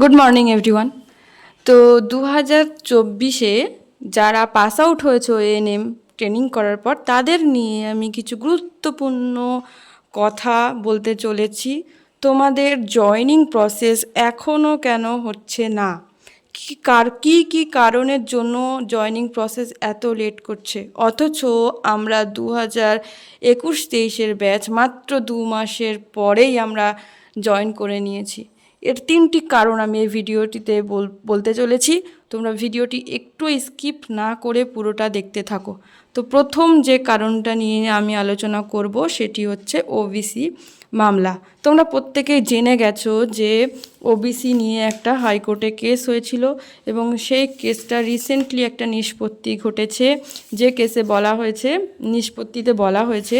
Good morning everyone. তো 2024-এ যারা pass out হয়েছে এএনএম ট্রেনিং করার পর তাদের নিয়ে আমি কিছু গুরুত্বপূর্ণ কথা বলতে চলেছি। তোমাদের জয়নিং প্রসেস এখনও কেন হচ্ছে না, কি কারণের জন্য জয়নিং প্রসেস এত লেট করছে, অথচ আমরা 2021-23-এর ব্যাচ মাত্র 2 মাসের পরেই আমরা জয়েন করে নিয়েছি। এর 3টি কারণ আমি এই ভিডিওটিতে বলতে চলেছি। তোমরা ভিডিওটি একটু স্কিপ না করে পুরোটা দেখতে থাকো। তো প্রথম যে কারণটা নিয়ে আমি আলোচনা করব সেটি হচ্ছে ওবিসি মামলা। তোমরা প্রত্যেকেই জেনে গেছো যে ওবিসি নিয়ে একটা হাইকোর্টে কেস হয়েছিল এবং সেই কেসটা রিসেন্টলি একটা নিষ্পত্তি ঘটেছে। যে কেসে নিষ্পত্তিতে বলা হয়েছে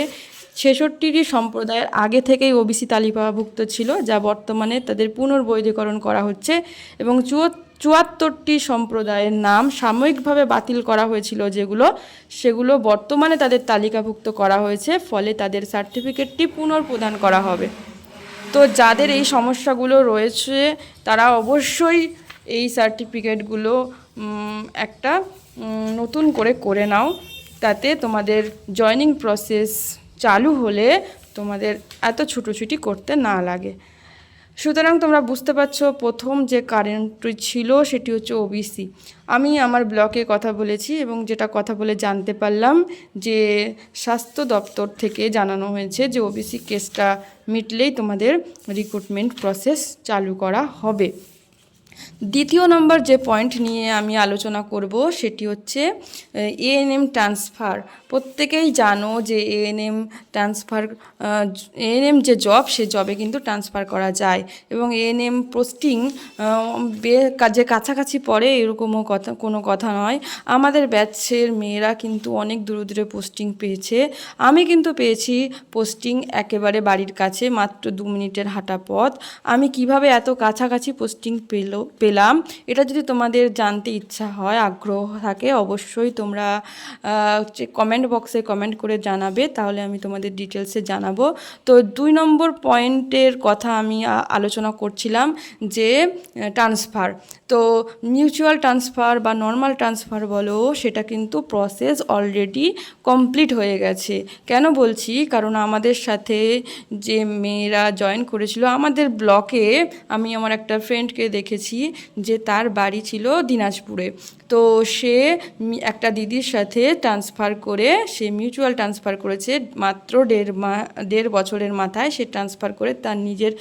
66টি সম্প্রদায়ের আগে থেকেই ওবিসি তালিকাভুক্ত ছিল, যা বর্তমানে তাদের পুনর্বৈধীকরণ করা হচ্ছে, এবং 74টি সম্প্রদায়ের নাম সাময়িকভাবে বাতিল করা হয়েছিল, সেগুলো বর্তমানে তাদের তালিকাভুক্ত করা হয়েছে, ফলে তাদের সার্টিফিকেটটি পুনর্প্রদান করা হবে। তো যাদের এই সমস্যাগুলো রয়েছে তারা অবশ্যই এই সার্টিফিকেটগুলো একটা নতুন করে নাও, তাতে তোমাদের জয়নিং প্রসেস চালু হলে তোমাদের এত ছুটোছুটি করতে না লাগে। সুতরাং তোমরা বুঝতে পারছো প্রথম যে কারণটি ছিল সেটি হচ্ছে ওবিসি। আমি আমার ব্লকে কথা বলেছি এবং যেটা কথা বলে জানতে পারলাম যে স্বাস্থ্য দপ্তর থেকে জানানো হয়েছে যে ওবিসি কেসটা মিটলেই তোমাদের রিক্রুটমেন্ট প্রসেস চালু করা হবে। দ্বিতীয় নম্বর যে পয়েন্ট নিয়ে আমি আলোচনা করব সেটি হচ্ছে এএনএম ট্রান্সফার। প্রত্যেকেই জানো যে এএনএম যে জব, সে জবে কিন্তু ট্রান্সফার করা যায়, এবং এএনএম পোস্টিং যে কাছাকাছি পড়ে এরকমও কোনো কথা নয়। আমাদের ব্যাচের মেয়েরা কিন্তু অনেক দূরে দূরে পোস্টিং পেয়েছে। আমি কিন্তু পেয়েছি পোস্টিং একেবারে বাড়ির কাছে, মাত্র 2 মিনিটের হাঁটা পথ। আমি কিভাবে এত কাছাকাছি পোস্টিং পেলাম, এটা যদি তোমাদের জানতে ইচ্ছা হয়, আগ্রহ থাকে, অবশ্যই তোমরা কমেন্ট বক্সে কমেন্ট করে জানাবে, তাহলে আমি তোমাদের ডিটেলসে জানাবো। তো 2 নম্বর পয়েন্টের কথা আমি আলোচনা করছিলাম যে ট্রান্সফার। তো মিউচুয়াল ট্রান্সফার বা নর্মাল ট্রান্সফার বলো, সেটা কিন্তু প্রসেস অলরেডি কমপ্লিট হয়ে গেছে। কেন বলছি, কারণ আমাদের সাথে যে মেয়েরা জয়েন করেছিল আমাদের ব্লকে, আমি আমার একটা ফ্রেন্ডকে দেখেছি যে তার বাড়ি ছিল দিনাজপুরে। তো সে একটা দিদির সাথে সে মিউচুয়াল ট্রান্সফার করেছে মাত্র 1.5 বছরের মাথায়। সে ট্রান্সফার করে তার নিজের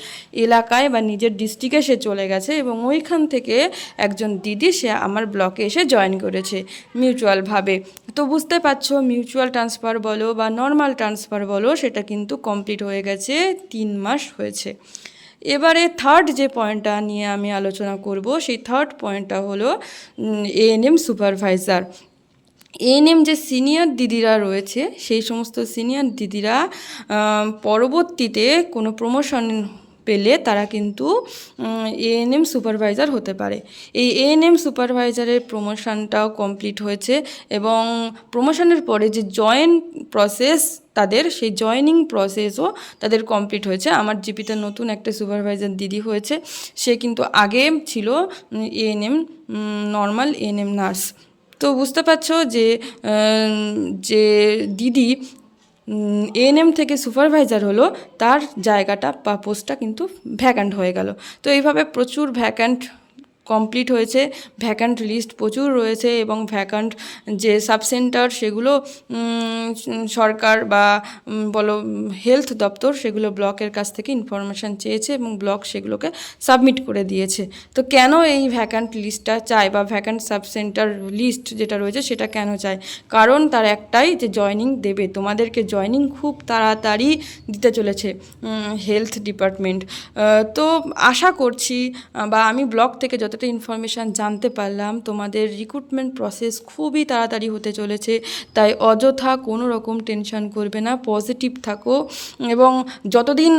এলাকায় বা নিজের ডিস্ট্রিক্টে সে চলে গেছে, এবং ওইখান থেকে একজন দিদি সে আমার ব্লকে এসে জয়েন করেছে মিউচুয়ালভাবে। তো বুঝতে পারছো, মিউচুয়াল ট্রান্সফার বলো বা নর্মাল ট্রান্সফার বলো, সেটা কিন্তু কমপ্লিট হয়ে গেছে, 3 মাস হয়েছে। এবারে থার্ড যে পয়েন্টটা নিয়ে আমি আলোচনা করব, সেই থার্ড পয়েন্টটা হলো এএনএম সুপারভাইজার। এএনএম যে সিনিয়র দিদিরা রয়েছে, সেই সমস্ত সিনিয়র দিদিরা পরবর্তীতে কোনো প্রমোশন পেলে তারা কিন্তু এএনএম সুপারভাইজার হতে পারে। এই এএনএম সুপারভাইজারের প্রমোশনটাও কমপ্লিট হয়েছে, এবং প্রমোশনের পরে যে সেই জয়েনিং প্রসেসও তাদের কমপ্লিট হয়েছে। আমার জিপিতে নতুন একটা সুপারভাইজার দিদি হয়েছে, সে কিন্তু আগে ছিল এএনএম নর্মাল এএনএম নার্স। তো বুঝতে পারছো যে দিদি এএনএম থেকে সুপারভাইজার হলো, তার জায়গাটা বা পোস্টটা কিন্তু ভ্যাকান্ট হয়ে গেল। তো এইভাবে প্রচুর ভ্যাকান্ট কমপ্লিট হয়েছে, ভ্যাকান্ট লিস্ট প্রচুর রয়েছে, এবং ভ্যাকান্ট যে সাবসেন্টার সেগুলো সরকার বা বলো হেলথ দপ্তর সেগুলো ব্লকের কাছ থেকে ইনফরমেশান চেয়েছে, এবং ব্লক সেগুলোকে সাবমিট করে দিয়েছে। তো কেন এই ভ্যাকান্ট লিস্টটা চায় বা ভ্যাকান্ট সাবসেন্টার লিস্ট যেটা রয়েছে সেটা কেন চায়? কারণ তার একটাই, যে জয়নিং দেবে, তোমাদেরকে জয়নিং খুব তাড়াতাড়ি দিতে চলেছে হেলথ ডিপার্টমেন্ট। তো আশা করছি, বা আমি ব্লক থেকে যতটা যতটা ইনফরমেশান জানতে পারলাম, তোমাদের রিক্রুটমেন্ট প্রসেস খুবই তাড়াতাড়ি হতে চলেছে। তাই অযথা কোনো রকম টেনশন করবে না, পজিটিভ থাকো এবং যতদিন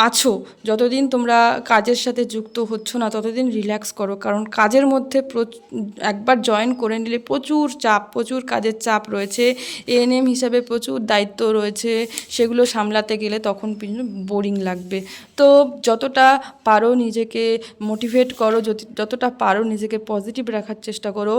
আছো, যতদিন তোমরা কাজের সাথে যুক্ত হচ্ছ না, ততদিন রিল্যাক্স করো। কারণ কাজের মধ্যে একবার জয়েন করে নিলে প্রচুর চাপ, প্রচুর কাজের চাপ রয়েছে, এএনএম হিসাবে প্রচুর দায়িত্ব রয়েছে, সেগুলো সামলাতে গেলে তখন বোরিং লাগবে। তো যতটা পারো নিজেকে মোটিভেট করো, যতটা পারো নিজেকে পজিটিভ রাখার চেষ্টা করো।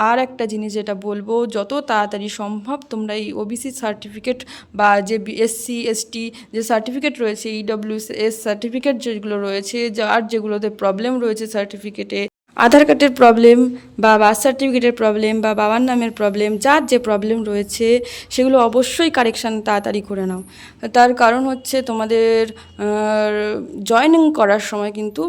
আর একটা জিনিস যেটা বলবো, যত তাড়াতাড়ি সম্ভব তোমরা এই ওবিসি সার্টিফিকেট বা যে এসসি এসটি যে সার্টিফিকেট রয়েছে, ইডব্লিউএস সার্টিফিকেট যেগুলো রয়েছে, যার যেগুলোতে প্রবলেম রয়েছে সার্টিফিকেটে, আধার কার্ডের প্রবলেম বা বার্থ সার্টিফিকেটের প্রবলেম বা বাবার নামের প্রবলেম, যার যে প্রবলেম রয়েছে সেগুলো অবশ্যই কারেকশান তাড়াতাড়ি করে নাও। তার কারণ হচ্ছে তোমাদের জয়েনিং করার সময় কিন্তু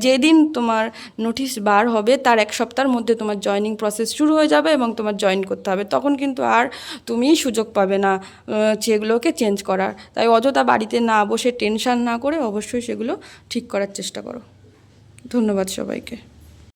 যেদিন তোমার নোটিশ বার হবে তার এক সপ্তাহের মধ্যে তোমার জয়েনিং প্রসেস শুরু হয়ে যাবে এবং তোমার জয়েন করতে হবে। তখন কিন্তু আর তুমি সুযোগ পাবে না সেগুলোকে চেঞ্জ করার। তাই অযথা বাড়িতে না বসে টেনশন না করে অবশ্যই সেগুলো ঠিক করার চেষ্টা করো। ধন্যবাদ সবাইকে।